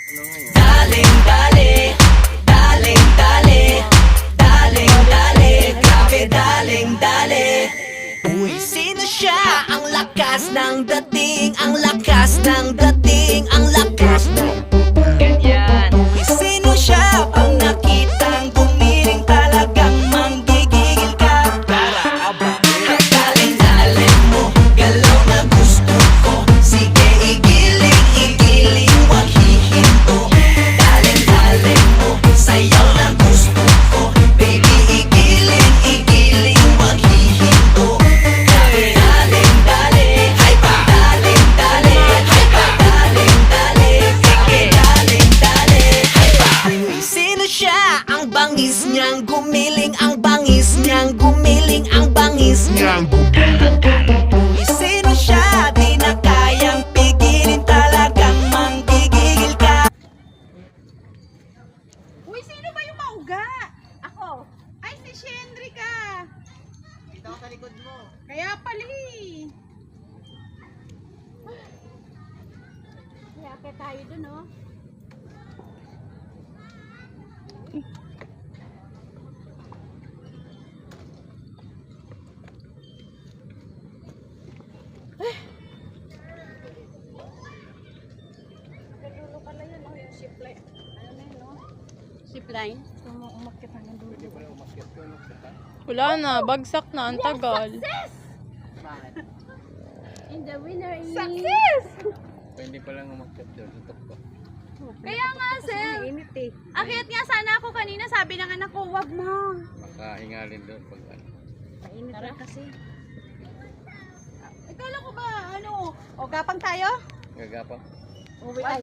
Daling dali, daling dali, daling dali, grabe daling dali. Uy, sino siya? Ang lakas ng dating, ang lakas ng dating, ang lakas ng ganyan. Uy, sino siya? Pag nakitang gumiling talagang manggigigil ka. Para aba, daling-daling mo, galaw na gusto ko. Sige, igiling, igiling, wag hihinto. Daling-daling mo, sayaw na gusto ko. Baby, igiling, igiling, wag hihinto. Daling-dali, hay pa, daling-dali, hay pa, daling-dali, sige, daling-dali, hay pa. Uy, sino siya? Ang bangis niyang gumiling, ang bangis niyang gumiling, ang bangis niyang Uy, sino siya? Di na kayang pigilin, talagang manggigigil ka. Uy, sino ba yung mauga? Ako. Ay, si Shendry ka. Dito ako sa likod mo. Kaya pala eh. Kaya akit tayo dun, oh. Kadulo pala yun, oh, yung zipline. Ano na yun, no? Zipline? Umakit na ng dulo. Pwede pala umakyat ko. Wala na, bagsak na, ang tagal. Bakit? And the winner is... Success! Pwede palang umakyat doon. Tutok ko. Kaya nga, sir. Mainit eh. Akyat nga sana ako kanina. Sabi ng anak ko, wag na. Makahingalin doon pag ano. Mainit na kasi. Ikala ko ba, ano? O, gapang tayo? Gagapang. Uwi tayo.